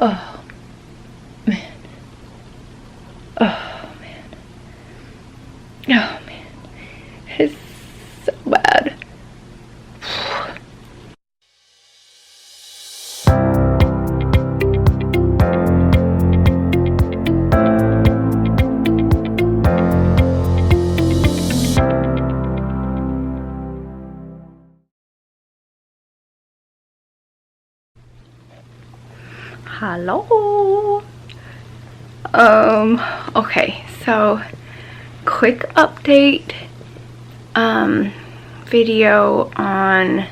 Oh, man. Oh, man. Oh, man. It's so bad. Hello. Okay, so quick update video on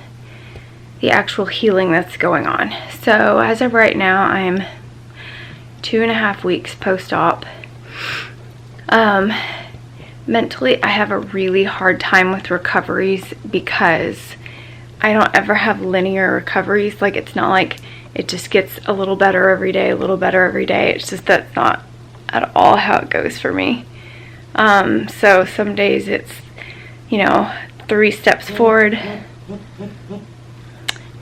the actual healing that's going on. So as of right now, I'm 2.5 weeks post-op. Mentally, I have a really hard time with recoveries because I don't ever have linear recoveries. Like, it's not like it just gets a little better every day, a little better every day. It's just that's not at all how it goes for me. So some days it's, you know, 3 steps forward.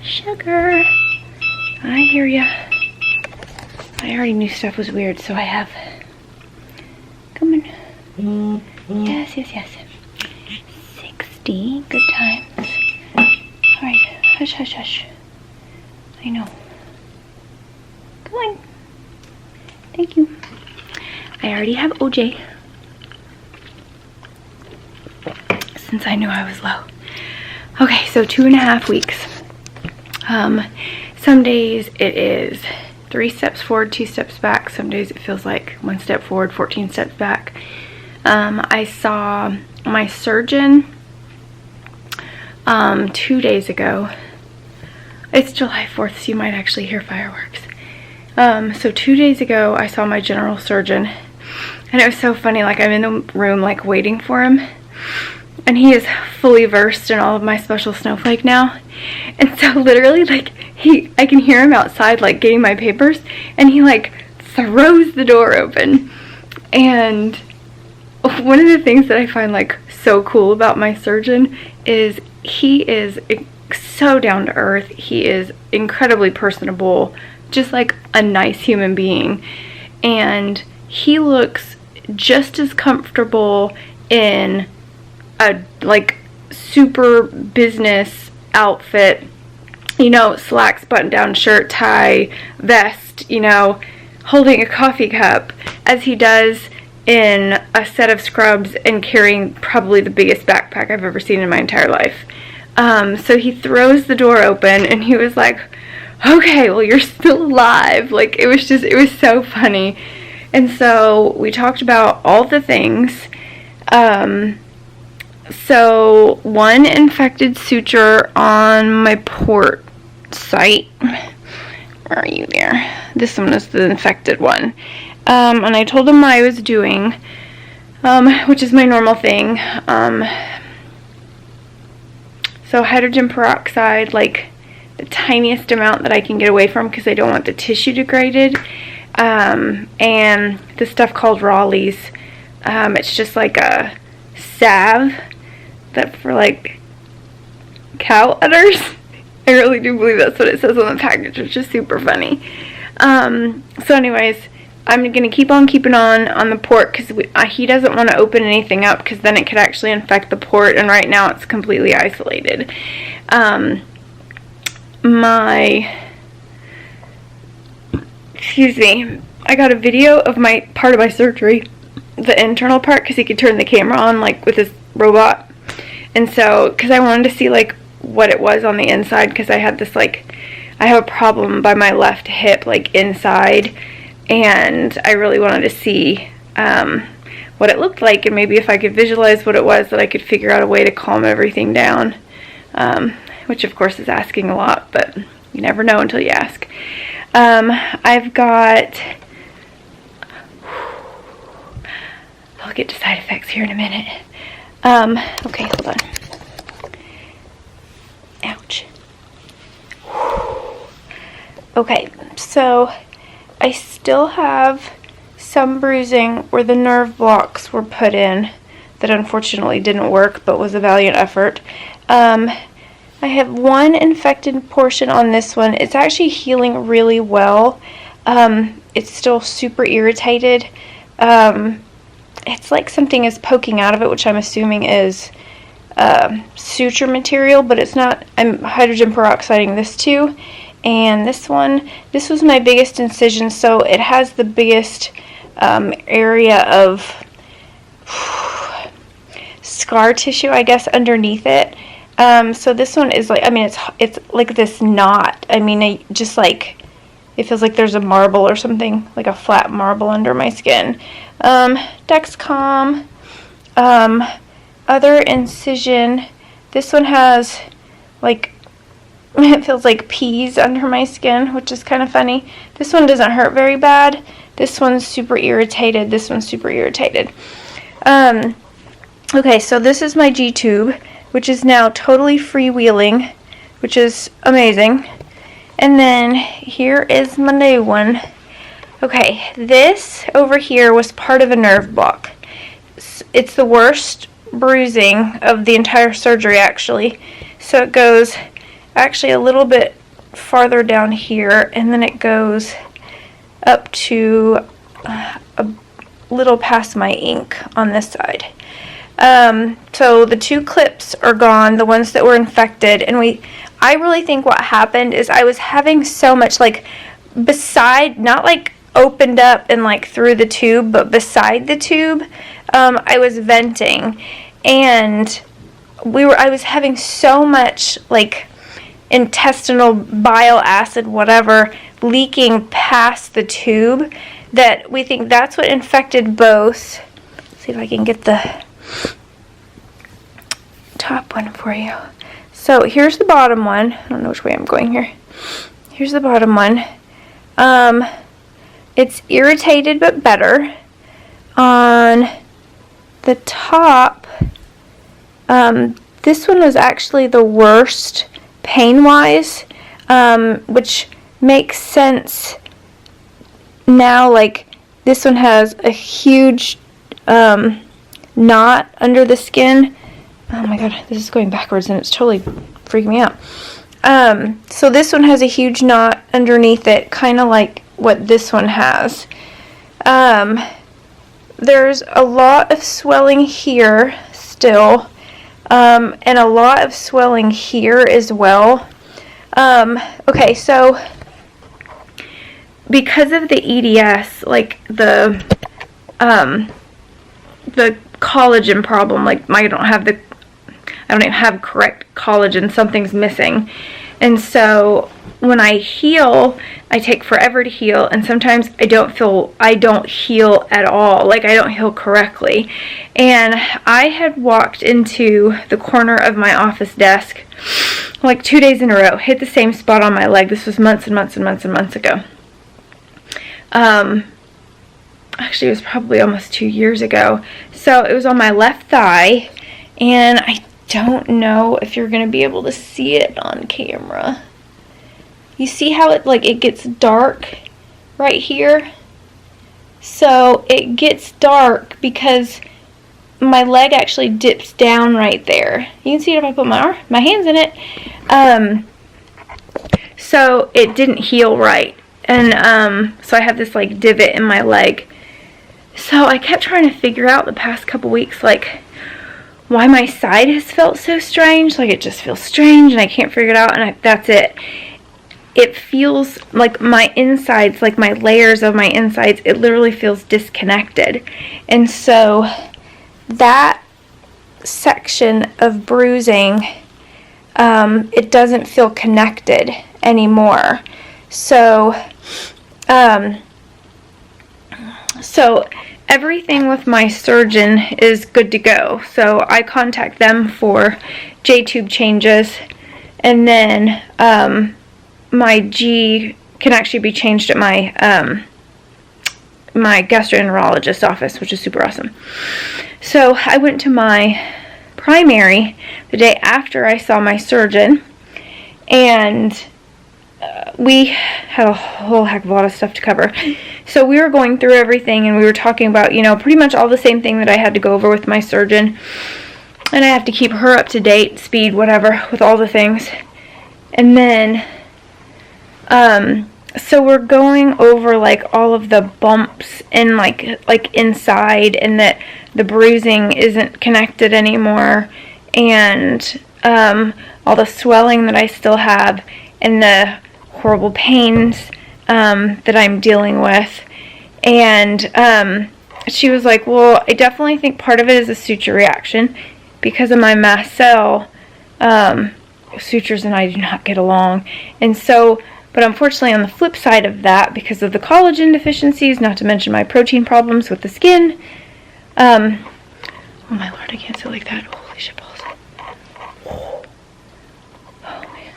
Sugar, I hear ya. I already knew stuff was weird, so I have. Come on. Yes, yes, yes. 60, good times. Alright, hush, hush, hush. I know. Come on. Thank you. I already have OJ. Since I knew I was low. Okay, so 2.5 weeks. Some days it is 3 steps forward, 2 steps back. Some days it feels like 1 step forward, 14 steps back. I saw my surgeon 2 days ago. It's July 4th, so you might actually hear fireworks. So 2 days ago, I saw my general surgeon, and it was so funny. Like, I'm in the room, like, waiting for him, and he is fully versed in all of my special snowflake now. And so literally, like, I can hear him outside, like, getting my papers, and he, like, throws the door open. And one of the things that I find, like, so cool about my surgeon is he is so down to earth. He is incredibly personable, just like a nice human being, and he looks just as comfortable in a like super business outfit, you know, slacks, button down shirt, tie, vest, you know, holding a coffee cup, as he does in a set of scrubs and carrying probably the biggest backpack I've ever seen in my entire life. So he throws the door open, and he was like, okay, well, you're still alive. Like, it was so funny. And so we talked about all the things. So 1 infected suture on my port site. Where are you there? This one is the infected one. And I told him what I was doing, which is my normal thing. So hydrogen peroxide, like the tiniest amount that I can get away from because I don't want the tissue degraded. And this stuff called Raleigh's. It's just like a salve that for like cow udders. I really do believe that's what it says on the package, which is super funny. So anyways, I'm going to keep on keeping on the port because he doesn't want to open anything up because then it could actually infect the port, and right now it's completely isolated. Excuse me, I got a video of my part of my surgery, the internal part, because he could turn the camera on like with his robot, and so because I wanted to see like what it was on the inside, because I had this like, I have a problem by my left hip like inside, and I really wanted to see what it looked like, and maybe if I could visualize what it was, that I could figure out a way to calm everything down, which of course is asking a lot, but you never know until you ask. I've got, I'll get to side effects here in a minute. Okay, hold on. Ouch. Okay, so I still have some bruising where the nerve blocks were put in that unfortunately didn't work, but was a valiant effort. I have one infected portion on this one. It's actually healing really well. It's still super irritated. It's like something is poking out of it, which I'm assuming is suture material, but it's not. I'm hydrogen peroxiding this too. And this one, this was my biggest incision, so it has the biggest area of scar tissue, I guess, underneath it. So this one is like, I mean, it's like this knot. I mean, just like, it feels like there's a marble or something, like a flat marble under my skin. Dexcom, other incision. This one has, like, it feels like peas under my skin, which is kind of funny. This one doesn't hurt very bad. This one's super irritated. This one's super irritated. Okay, so this is my G-tube, which is now totally freewheeling, which is amazing. And then here is my new one. Okay, this over here was part of a nerve block. It's the worst bruising of the entire surgery, actually. So it goes actually a little bit farther down here, and then it goes up to a little past my ink on this side. So the 2 clips are gone, the ones that were infected, and I really think what happened is I was having so much, like, beside, not like opened up and like through the tube, but beside the tube, I was venting, and I was having so much, like, intestinal bile acid, whatever, leaking past the tube, that we think that's what infected both. Let's see if I can get the top one for you. So here's the bottom one. I don't know which way I'm going here. Here's the bottom one. It's irritated but better. On the top, this one was actually the worst pain-wise, which makes sense now. Like, this one has a huge knot under the skin. Oh my god, this is going backwards and it's totally freaking me out. So this one has a huge knot underneath it, kind of like what this one has. There's a lot of swelling here still, and a lot of swelling here as well. Okay, so because of the EDS, like the collagen problem, like I don't even have correct collagen, something's missing. And so when I heal, I take forever to heal, and sometimes I don't heal at all, like I don't heal correctly. And I had walked into the corner of my office desk like 2 days in a row, hit the same spot on my leg. This was months and months and months and months ago. Actually, it was probably almost 2 years ago. So it was on my left thigh, and I don't know if you're going to be able to see it on camera. You see how it gets dark right here? So it gets dark because my leg actually dips down right there. You can see it if I put my hands in it. So it didn't heal right. And so I have this like divot in my leg. So I kept trying to figure out the past couple weeks, like, why my side has felt so strange. Like, it just feels strange and I can't figure it out, and that's it. It feels like my insides, like my layers of my insides, it literally feels disconnected. And so that section of bruising, it doesn't feel connected anymore. So everything with my surgeon is good to go. So I contact them for J-tube changes, and then my G can actually be changed at my my gastroenterologist's office, which is super awesome. So I went to my primary the day after I saw my surgeon, and we had a whole heck of a lot of stuff to cover. So we were going through everything, and we were talking about, pretty much all the same thing that I had to go over with my surgeon. And I have to keep her up to date, speed, whatever, with all the things. And then so we're going over like all of the bumps and like inside, and that the bruising isn't connected anymore, and all the swelling that I still have, and the horrible pains that I'm dealing with. And she was like, well, I definitely think part of it is a suture reaction because of my mast cell. Sutures and I do not get along. And so, but unfortunately on the flip side of that, because of the collagen deficiencies, not to mention my protein problems with the skin, oh my Lord, I can't sit like that. Holy shit balls. Oh man.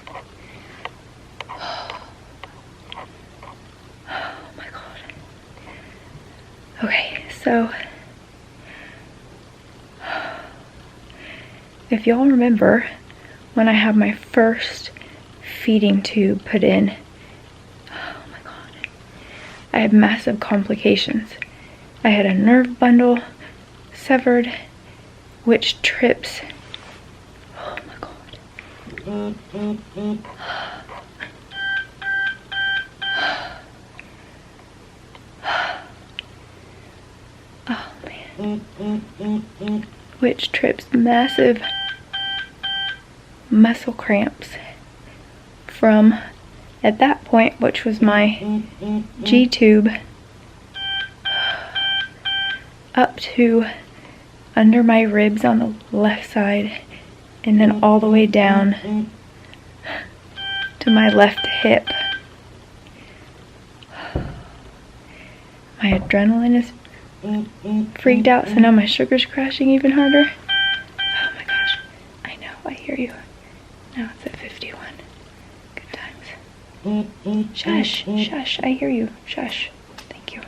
Oh my God. Okay, so if y'all remember when I had my first feeding tube put in, oh my God, I had massive complications. I had a nerve bundle severed, which trips, oh my God. Oh man. Which trips massive muscle cramps from, at that point, which was my G-tube, up to under my ribs on the left side, and then all the way down to my left hip. My adrenaline is freaked out, so now my sugar's crashing even harder. Oh my gosh, I know, I hear you. Now it's at 51. Good times. Shush, shush, I hear you. Shush. Thank you.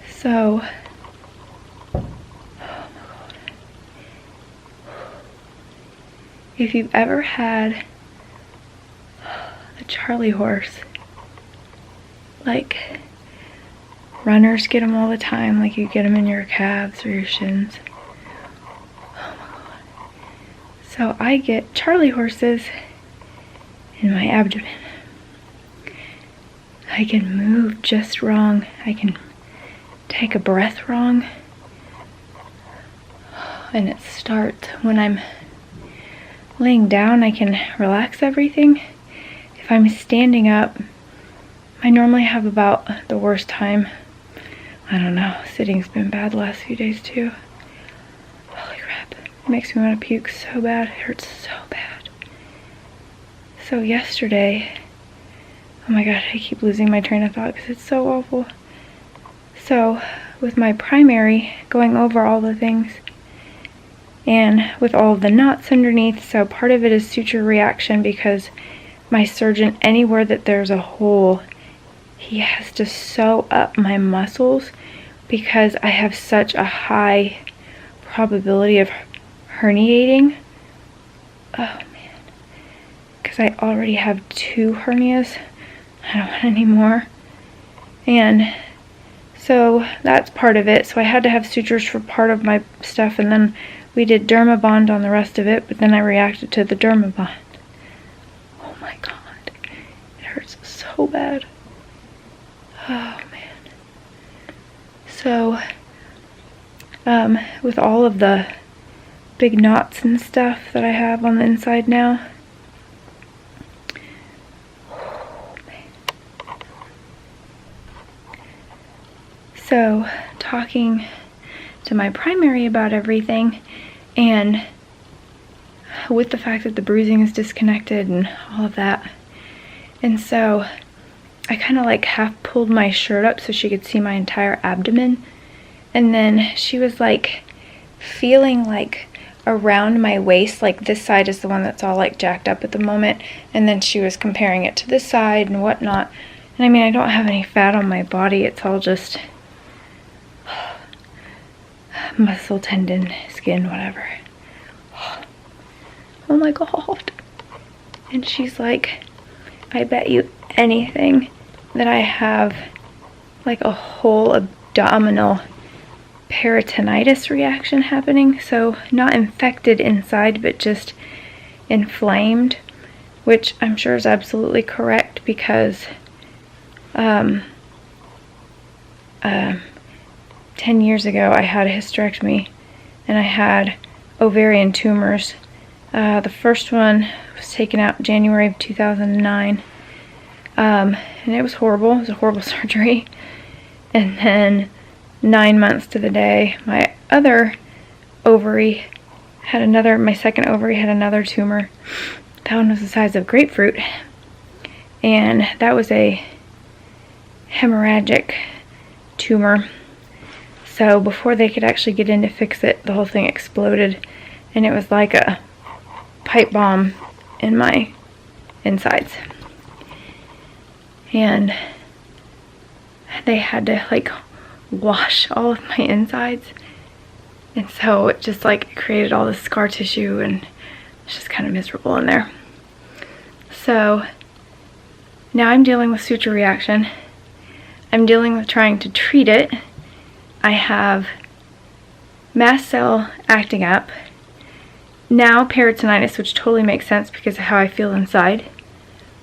So, oh my God. If you've ever had a Charlie horse, like runners get them all the time, like you get them in your calves or your shins. Oh my God. So I get Charlie horses in my abdomen. I can move just wrong. I can take a breath wrong. And it starts when I'm laying down. I can relax everything. If I'm standing up, I normally have about the worst time. I don't know, sitting's been bad the last few days too. Holy crap, it makes me want to puke so bad, it hurts so bad. So yesterday, oh my God, I keep losing my train of thought because it's so awful. So with my primary, going over all the things, and with all of the knots underneath, so part of it is suture reaction because my surgeon, anywhere that there's a hole, he has to sew up my muscles because I have such a high probability of herniating. Oh man, because I already have 2 hernias. I don't want any more. And so that's part of it. So I had to have sutures for part of my stuff, and then we did Dermabond on the rest of it, but then I reacted to the Dermabond. Oh my God, it hurts so bad. Oh man. So, with all of the big knots and stuff that I have on the inside now, oh man. So, talking to my primary about everything, and with the fact that the bruising is disconnected and all of that, and so I kind of like half pulled my shirt up so she could see my entire abdomen, and then she was like feeling like around my waist, like this side is the one that's all like jacked up at the moment, and then she was comparing it to this side and whatnot. And I mean, I don't have any fat on my body, it's all just muscle, tendon, skin, whatever. Oh my God. And she's like, I bet you anything that I have like a whole abdominal peritonitis reaction happening. So not infected inside, but just inflamed, which I'm sure is absolutely correct because 10 years ago I had a hysterectomy, and I had ovarian tumors. The first one was taken out January of 2009, and it was horrible. It was a horrible surgery. And then 9 months to the day, my other ovary had another, my second ovary had another tumor. That one was the size of grapefruit, and that was a hemorrhagic tumor. So before they could actually get in to fix it, the whole thing exploded, and it was like a pipe bomb in my insides. And they had to like wash all of my insides, and so it just like created all this scar tissue, and it's just kind of miserable in there. So now I'm dealing with suture reaction. I'm dealing with trying to treat it. I have mast cell acting up, now peritonitis, which totally makes sense because of how I feel inside,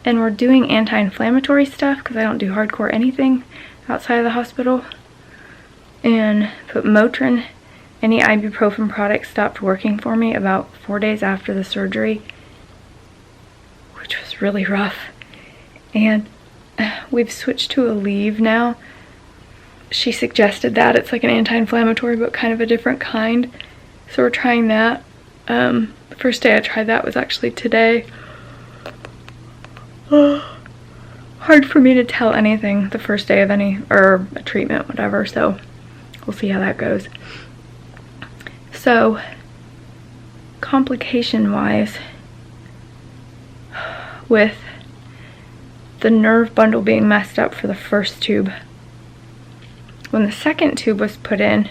and we're doing anti-inflammatory stuff because I don't do hardcore anything outside of the hospital, and put Motrin. Any ibuprofen products stopped working for me about 4 days after the surgery, which was really rough. And we've switched to Aleve now. She suggested that. It's like an anti-inflammatory, but kind of a different kind. So we're trying that. The first day I tried that was actually today. Hard for me to tell anything the first day of any, or a treatment, whatever, so we'll see how that goes. So, complication-wise, with the nerve bundle being messed up for the first tube, when the second tube was put in,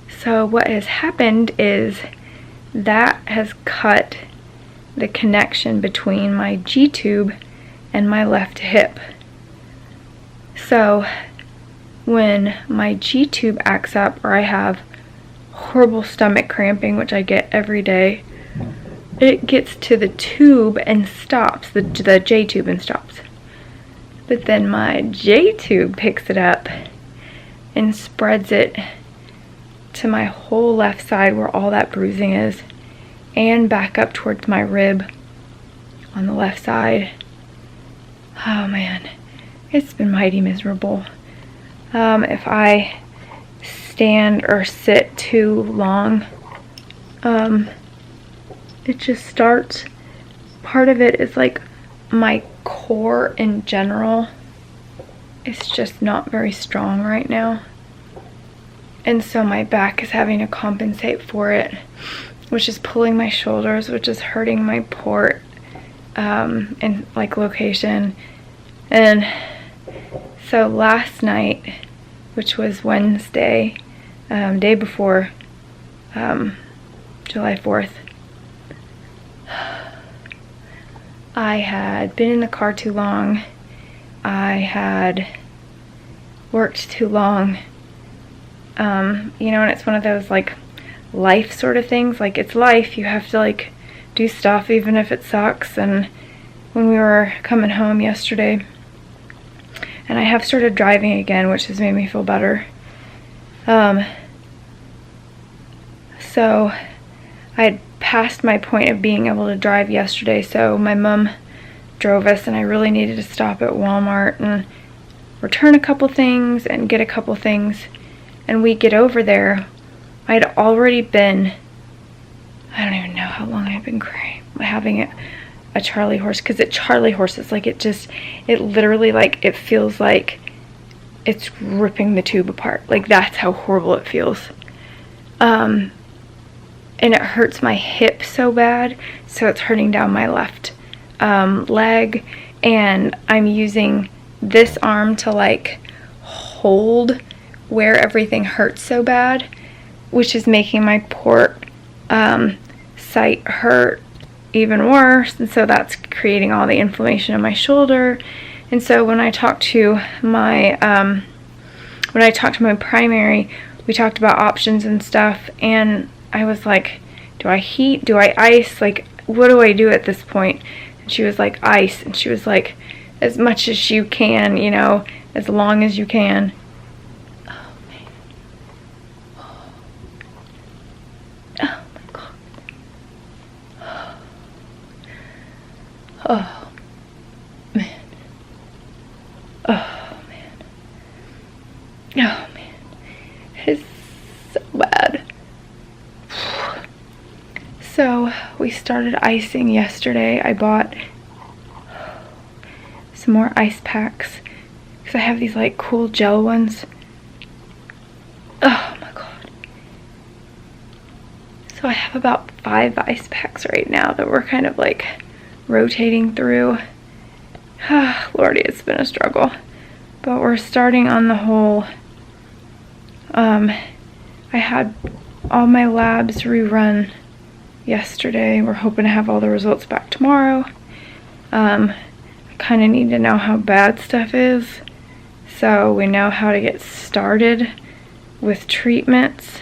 so what has happened is that has cut the connection between my G-tube and my left hip. So when my G-tube acts up, or I have horrible stomach cramping, which I get every day, it gets to the tube and stops, the J-tube and stops. But then my J-tube picks it up and spreads it to my whole left side where all that bruising is, and back up towards my rib on the left side. Oh man, it's been mighty miserable. If I stand or sit too long, it just starts. Part of it is like my core in general is just not very strong right now, and so my back is having to compensate for it, which is pulling my shoulders, which is hurting my port and like location. And so last night, which was Wednesday, day before July 4th, I had been in the car too long. I had worked too long. You know, and it's one of those like life sort of things. Like, it's life. You have to like do stuff even if it sucks. And when we were coming home yesterday, and I have started driving again, which has made me feel better. So I had passed my point of being able to drive yesterday, so my mom drove us, and I really needed to stop at Walmart and return a couple things and get a couple things. And we get over there, I had already been, I don't even know how long I've been having a Charlie horse, because at Charlie horses, like, it literally, like, it feels like it's ripping the tube apart. Like, that's how horrible it feels. And it hurts my hip so bad, so it's hurting down my left leg, and I'm using this arm to like hold where everything hurts so bad, which is making my port site hurt even worse, and so that's creating all the inflammation in my shoulder. And so when I talked to my primary, we talked about options and stuff, and I was like, do I heat? Do I ice? Like, what do I do at this point? And she was like, ice. And she was like, as much as you can, you know, as long as you can. Oh, man. Oh, my God. Oh, man. Oh, man. Oh, man. It's so bad. So, we started icing yesterday. I bought some more ice packs because I have these like cool gel ones. Oh my God. So I have about 5 ice packs right now that we're kind of like rotating through. Lordy, it's been a struggle. But we're starting on the whole, I had all my labs rerun yesterday. We're hoping to have all the results back tomorrow. Kind of need to know how bad stuff is so we know how to get started with treatments.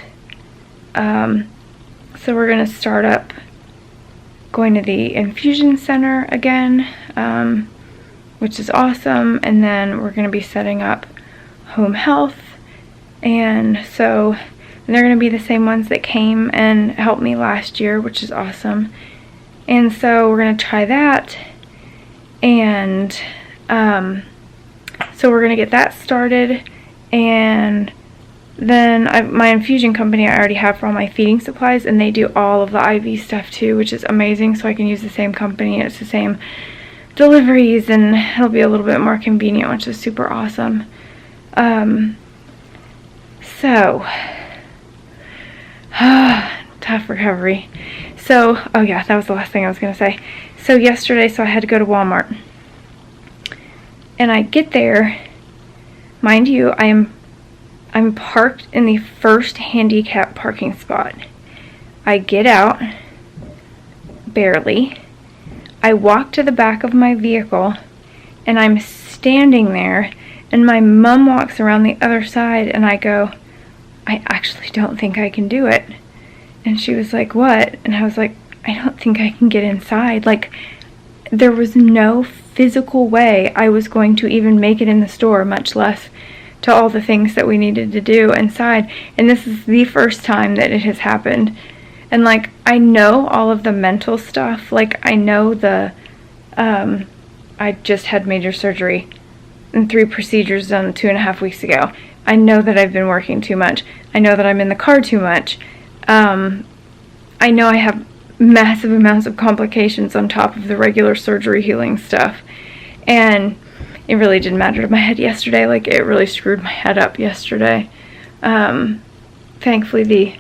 So we're going to start up going to the infusion center again, which is awesome, and then we're going to be setting up home health, and they're going to be the same ones that came and helped me last year, which is awesome. And so we're going to try that. And so we're going to get that started, and then my infusion company I already have for all my feeding supplies, and they do all of the IV stuff too, which is amazing, so I can use the same company, it's the same deliveries, and it'll be a little bit more convenient, which is super awesome. So tough recovery. So, oh yeah, that was the last thing I was going to say. So yesterday, I had to go to Walmart. And I get there, mind you, I'm parked in the first handicap parking spot. I get out, barely. I walk to the back of my vehicle, and I'm standing there, and my mom walks around the other side, and I go, I actually don't think I can do it. And she was like, what? And I was like, I don't think I can get inside. Like, there was no physical way I was going to even make it in the store, much less to all the things that we needed to do inside. And this is the first time that it has happened. And like, I know all of the mental stuff. Like, I know I just had major surgery and 3 procedures done 2.5 weeks ago. I know that I've been working too much. I know that I'm in the car too much. I know I have massive amounts of complications on top of the regular surgery healing stuff. And it really didn't matter to my head yesterday. Like, it really screwed my head up yesterday. Thankfully, the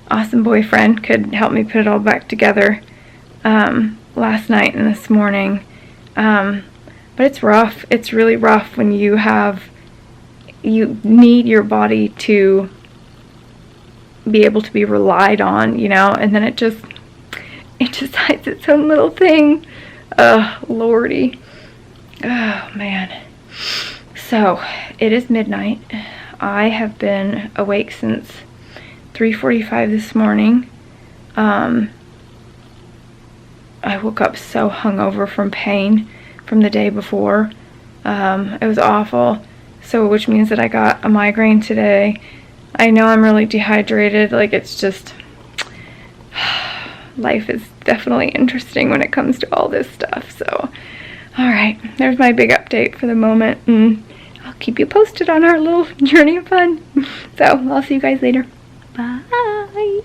awesome boyfriend could help me put it all back together last night and this morning. But it's rough. It's really rough when you need your body to be able to be relied on, you know, and then it just hides its own little thing. Lordy. Oh, man. So, it is midnight. I have been awake since 3:45 this morning. I woke up so hungover from pain from the day before. It was awful. So, which means that I got a migraine today. I know I'm really dehydrated. Like, it's just, life is definitely interesting when it comes to all this stuff. So, alright, there's my big update for the moment, and I'll keep you posted on our little journey of fun. So, I'll see you guys later. Bye!